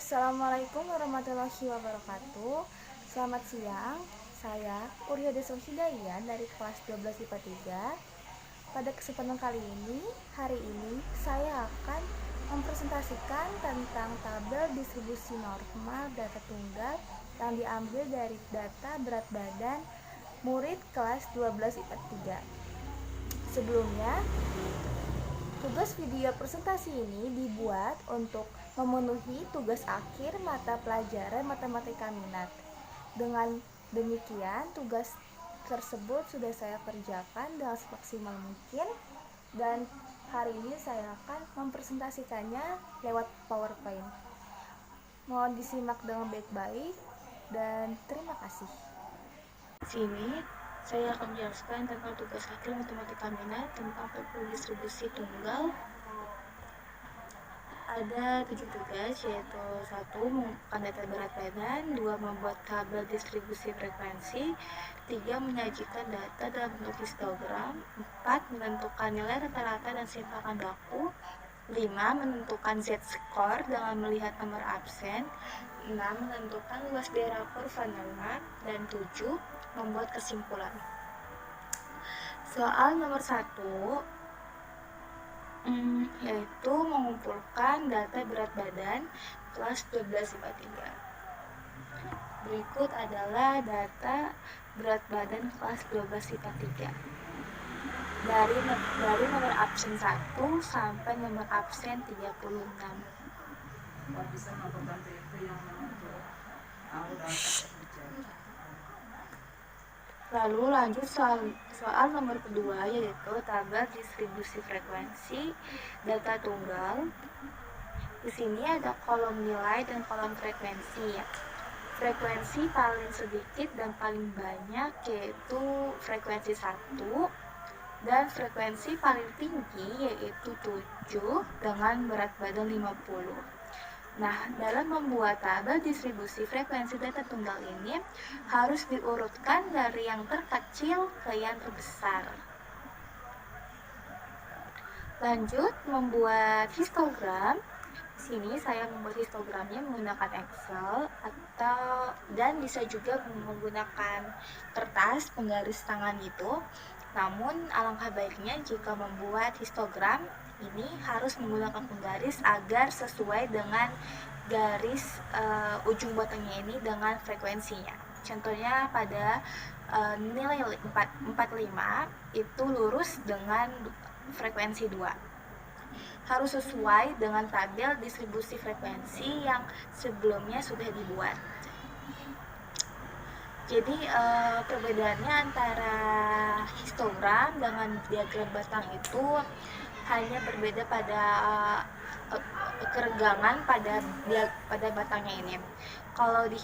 Assalamualaikum warahmatullahi wabarakatuh. Selamat siang, saya Uriya Deswa Hidayah dari kelas 12 IPA 3. Pada kesempatan kali ini, hari ini saya akan mempresentasikan tentang tabel distribusi normal data tunggal yang diambil dari data berat badan murid kelas 12 IPA 3. Sebelumnya, tugas video presentasi ini dibuat untuk memenuhi tugas akhir mata pelajaran matematika minat. Dengan demikian, tugas tersebut sudah saya kerjakan dengan semaksimal mungkin dan hari ini saya akan mempresentasikannya lewat PowerPoint. Mohon disimak dengan baik-baik dan terima kasih. Sini saya akan menjelaskan tentang tugas akhir matematika minat tentang tabel distribusi tunggal. Ada 7 tugas, yaitu 1. Mengumpulkan data berat badan, 2. Membuat tabel distribusi frekuensi, 3. Menyajikan data dalam bentuk histogram, 4. Menentukan nilai rata-rata dan simpangan baku, 5. Menentukan z-score dengan melihat nomor absen, 6. Menentukan luas daerah kurva normal, dan 7. Membuat kesimpulan. Soal nomor 1 yaitu mengumpulkan data berat badan kelas 12 IPA 3. Berikut adalah data berat badan kelas 12 IPA 3 dari nomor absen 1 sampai nomor absen 36. Lalu lanjut soal nomor kedua, yaitu tabel distribusi frekuensi data tunggal. Di sini ada kolom nilai dan kolom frekuensi ya. Frekuensi paling sedikit dan paling banyak yaitu frekuensi 1, dan frekuensi paling tinggi yaitu 7 dengan berat badan 50. Nah, dalam membuat tabel distribusi frekuensi data tunggal ini harus diurutkan dari yang terkecil ke yang terbesar. Lanjut, membuat histogram. Di sini saya membuat histogramnya menggunakan Excel dan bisa juga menggunakan kertas penggaris tangan itu. Namun alangkah baiknya jika membuat histogram ini harus menggunakan penggaris agar sesuai dengan garis ujung batangnya ini dengan frekuensinya. Contohnya pada nilai 45 itu lurus dengan frekuensi 2. Harus sesuai dengan tabel distribusi frekuensi yang sebelumnya sudah dibuat. Jadi perbedaannya antara histogram dengan diagram batang itu hanya berbeda pada keregangan pada batangnya ini. Kalau di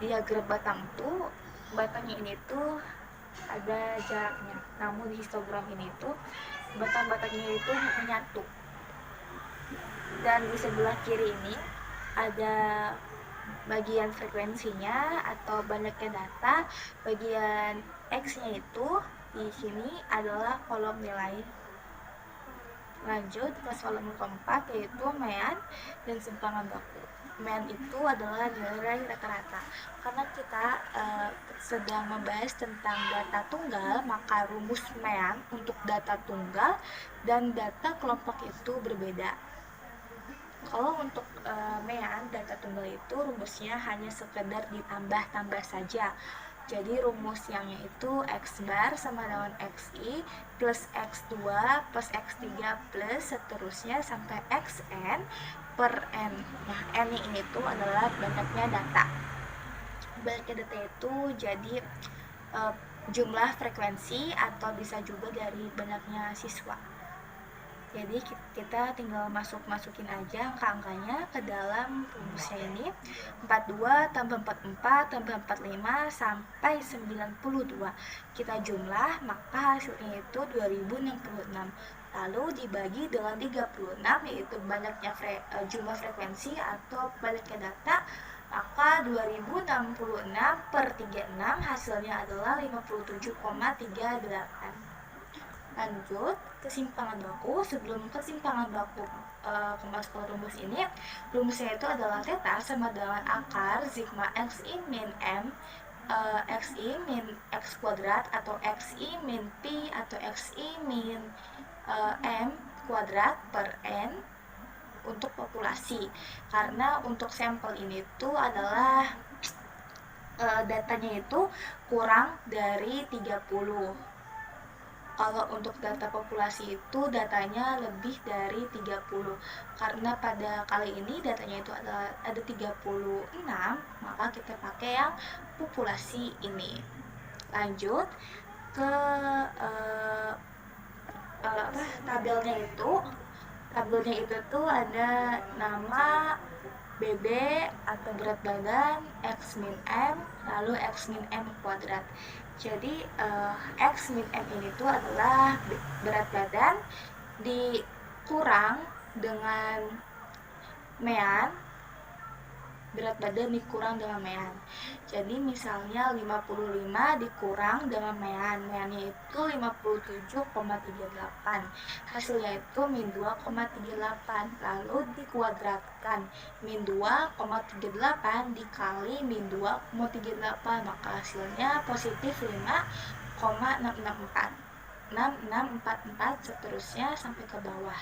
diagram batang tuh batangnya ini tuh ada jaraknya. Namun di histogram ini tuh batang-batangnya itu menyatu. Dan di sebelah kiri ini ada bagian frekuensinya atau banyaknya data. Bagian X-nya itu di sini adalah kolom nilai. Lanjut ke soal nomor keempat, yaitu mean dan simpangan baku. Mean itu adalah nilai rata-rata. Karena kita sedang membahas tentang data tunggal, maka rumus mean untuk data tunggal dan data kelompok itu berbeda. Kalau untuk mean data tunggal itu rumusnya hanya sekedar ditambah-tambah saja. Jadi rumus yang itu X bar sama dengan XI plus X2 plus X3 plus seterusnya sampai Xn per N. Nah, N ini tuh adalah banyaknya data. Banyaknya data itu jadi jumlah frekuensi atau bisa juga dari banyaknya siswa. Jadi kita tinggal masukin aja angka-angkanya ke dalam rumusnya ini. 42 tambah 44 tambah 45 sampai 92. Kita jumlah, maka hasilnya itu 2066. Lalu dibagi dengan 36, yaitu banyaknya jumlah frekuensi atau banyaknya data, maka 2066 per 36 hasilnya adalah 57,38. Lanjut, kesimpangan baku. Sebelum kesimpangan baku masuk ke rumus ini. Rumusnya itu adalah theta sama dengan akar sigma xi min m xi min x kuadrat atau xi min pi atau xi min m kuadrat per n untuk populasi. Karena untuk sampel ini tuh adalah datanya itu kurang dari 30. Kalau untuk data populasi itu datanya lebih dari 30. Karena pada kali ini datanya itu ada 36, maka kita pakai yang populasi ini. Lanjut ke tabelnya itu. Tabelnya itu tuh ada nama, BB atau berat badan, X min M, lalu X min M kuadrat. Jadi X min M ini tuh adalah berat badan dikurang dengan mean, berat badan dikurang dengan mean. Jadi misalnya 55 dikurang dengan meannya itu 57,38. Hasilnya itu min 2,38. Lalu dikuadratkan. Min 2,38 dikali min 2,38, maka hasilnya positif 5,664. 6644 seterusnya sampai ke bawah.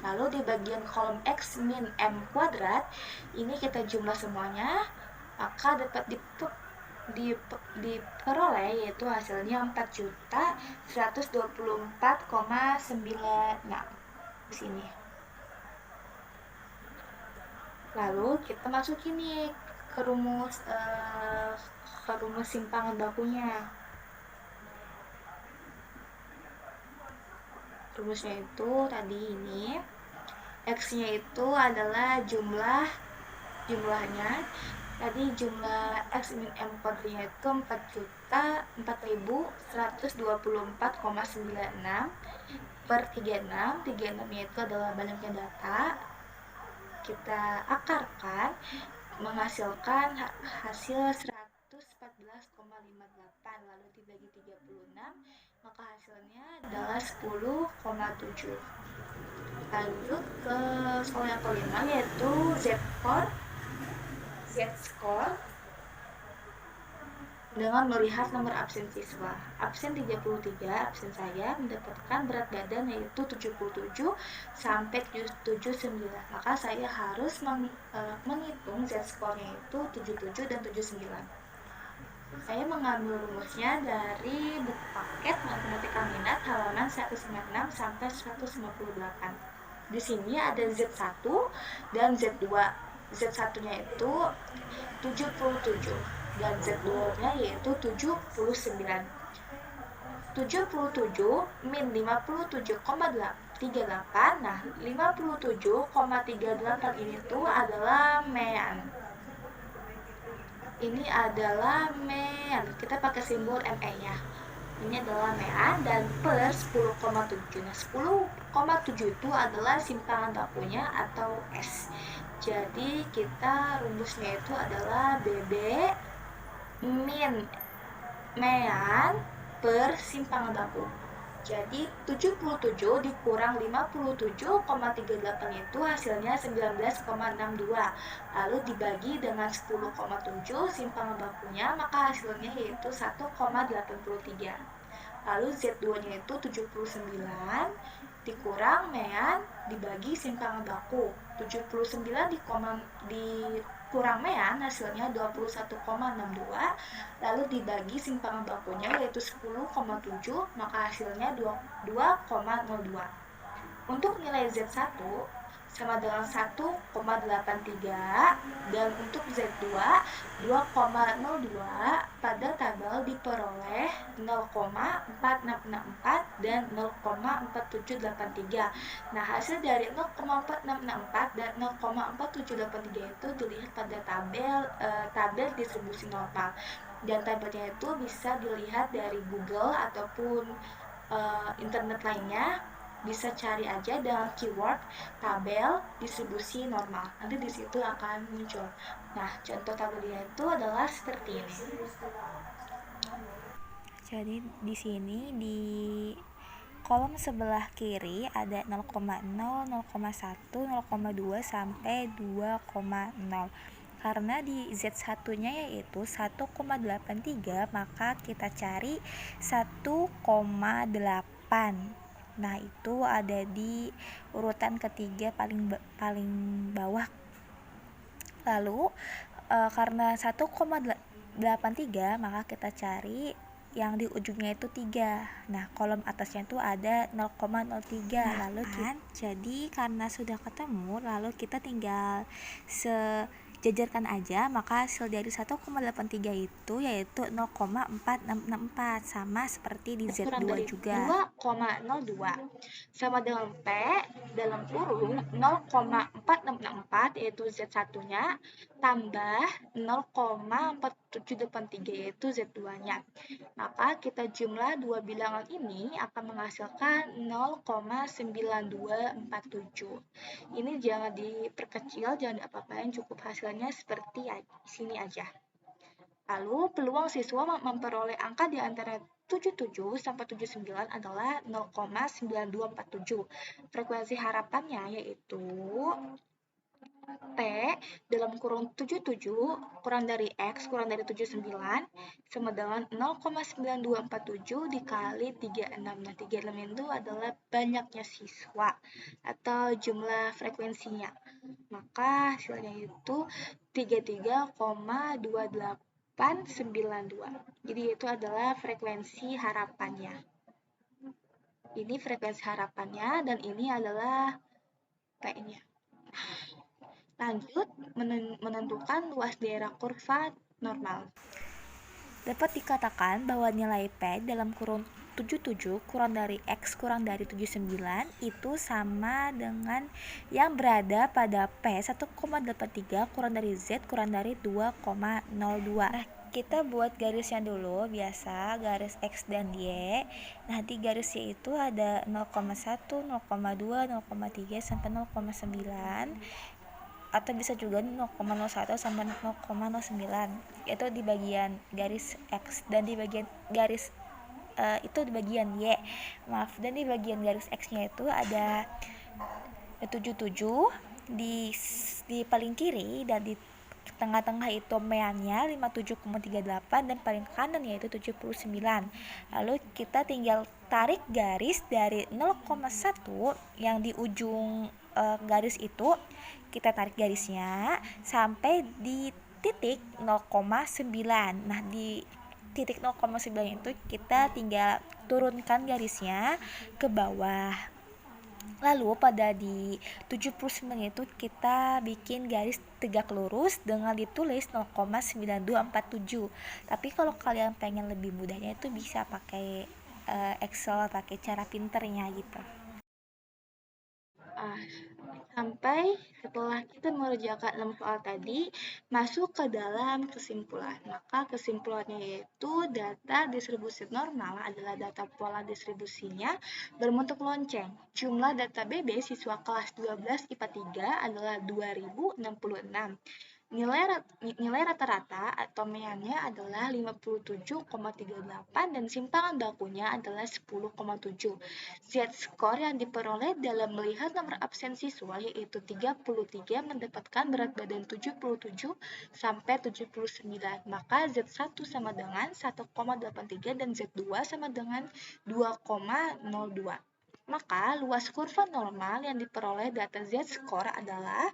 Lalu di bagian kolom X min M kuadrat, ini kita jumlah semuanya, maka dapat diperoleh yaitu hasilnya 4.124,96 di sini. Lalu kita masukin nih ke rumus simpangan bakunya. Rumusnya itu tadi ini, X-nya itu adalah jumlahnya. Tadi jumlah X min M kuadratnya itu 4.124,96 per 36. 36-nya itu adalah banyaknya data. Kita akarkan, menghasilkan hasil 114,58, lalu dibagi 36, maka hasilnya adalah 10,7. Lanjut ke soal yang kelima, yaitu Z-score dengan melihat nomor absen siswa. Absen 33, absen saya mendapatkan berat badan yaitu 77 sampai 79. Maka saya harus menghitung Z-score-nya itu 77 dan 79. Saya mengambil rumusnya dari buku paket Matematika Minat halaman 156 sampai 158. Di sini ada Z1 dan Z2. Z1-nya itu 77 dan Z2-nya yaitu 79. 77 min 57,38. Nah, 57,38 ini tuh adalah mean. Ini adalah mean. Kita pakai simbol ME-nya. Ini adalah mean dan per 10,7. Nah, 10,7 itu adalah simpangan bakunya atau S. Jadi kita rumusnya itu adalah BB min mean per simpangan baku. Jadi 77 dikurang 57,38 itu hasilnya 19,62. Lalu dibagi dengan 10,7 simpangan bakunya, maka hasilnya yaitu 1,83. Lalu Z2-nya itu 79 dikurang mean dibagi simpangan baku. 79 dikurang mean hasilnya 21,62. Lalu dibagi simpangan bakunya yaitu 10,7, maka hasilnya 2,02. Untuk nilai Z1 sama dengan 1,83 dan untuk Z2 2,02. Pada tabel diperoleh 0,4664 dan 0,4783. Nah, hasil dari 0,4664 dan 0,4783 itu dilihat pada tabel distribusi normal. Dan tabelnya itu bisa dilihat dari Google ataupun internet lainnya. Bisa cari aja dengan keyword tabel distribusi normal. Nanti di situ akan muncul. Nah, contoh tabelnya itu adalah seperti ini. Jadi di sini kolom sebelah kiri ada 0,0, 0,1, 0,2 sampai 2,0. Karena di Z1-nya yaitu 1,83, maka kita cari 1,8. Nah, itu ada di urutan ketiga paling bawah. Lalu karena 1,83, maka kita cari yang di ujungnya itu 3. Nah, kolom atasnya itu ada 0,03. Lalu jadi karena sudah ketemu, lalu kita tinggal sejajarkan aja, maka hasil dari 1,83 itu yaitu 0,4664, sama seperti di Z2 juga. 2,02 sama dengan P dalam kurung 0,4664 yaitu Z1-nya tambah 0,4783 yaitu Z2-nya. Maka kita jumlah dua bilangan ini akan menghasilkan 0,9247. Ini jangan diperkecil, jangan diapa-apain, cukup hasilnya seperti sini aja. Lalu peluang siswa memperoleh angka di antara 77 sampai 79 adalah 0,9247. Frekuensi harapannya yaitu T dalam kurung 77 kurang dari X kurang dari 79 sama dengan 0,9247 dikali 36. Nah, 36 itu adalah banyaknya siswa atau jumlah frekuensinya. Maka hasilnya itu 33,2892. Jadi itu adalah frekuensi harapannya. Ini frekuensi harapannya dan ini adalah P-nya. Lanjut, menentukan luas daerah kurva normal. Dapat dikatakan bahwa nilai P dalam kurung 77 kurang dari X kurang dari 79 itu sama dengan yang berada pada P 1,83 kurang dari Z kurang dari 2,02. Nah, kita buat garisnya dulu, biasa garis X dan Y. Nah, di garis Y itu ada 0,1, 0,2, 0,3 sampai 0,9, atau bisa juga 0,01 sampai 0,09. Itu di bagian garis X, dan di bagian garis itu di bagian Y. Dan di bagian garis X-nya itu ada 77 di paling kiri, dan di tengah-tengah itu meannya 57,38 dan paling kanan yaitu 79. Lalu kita tinggal tarik garis dari 0,1 yang di ujung garis itu, kita tarik garisnya sampai di titik 0,9. Nah, di titik 0,9 itu kita tinggal turunkan garisnya ke bawah. Lalu pada di 79 itu kita bikin garis tegak lurus dengan ditulis 0,9247. Tapi kalau kalian pengen lebih mudahnya itu bisa pakai Excel, pakai cara pinternya gitu. Sampai setelah kita mengerjakan 6 soal tadi, masuk ke dalam kesimpulan. Maka kesimpulannya yaitu data distribusi normal adalah data pola distribusinya berbentuk lonceng. Jumlah data BB siswa kelas 12 IPA 3 adalah 2066. Nilai rata-rata atau meannya adalah 57,38 dan simpangan bakunya adalah 10,7. Z-score yang diperoleh dalam melihat nomor absen siswa yaitu 33 mendapatkan berat badan 77 sampai 79. Maka Z1 sama dengan 1,83 dan Z2 sama dengan 2,02. Maka luas kurva normal yang diperoleh data Z-score adalah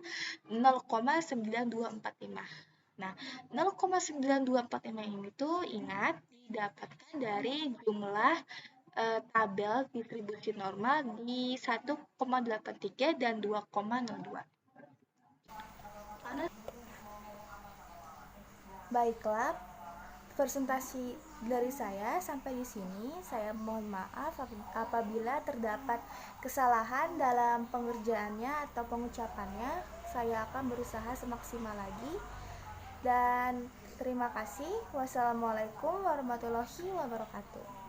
0,9245. Nah, 0,9245 ini tuh ingat didapatkan dari jumlah tabel distribusi normal di 1,83 dan 2,02. Baiklah, presentasi dari saya sampai di sini. Saya mohon maaf apabila terdapat kesalahan dalam pengerjaannya atau pengucapannya. Saya akan berusaha semaksimal lagi. Dan terima kasih. Wassalamualaikum warahmatullahi wabarakatuh.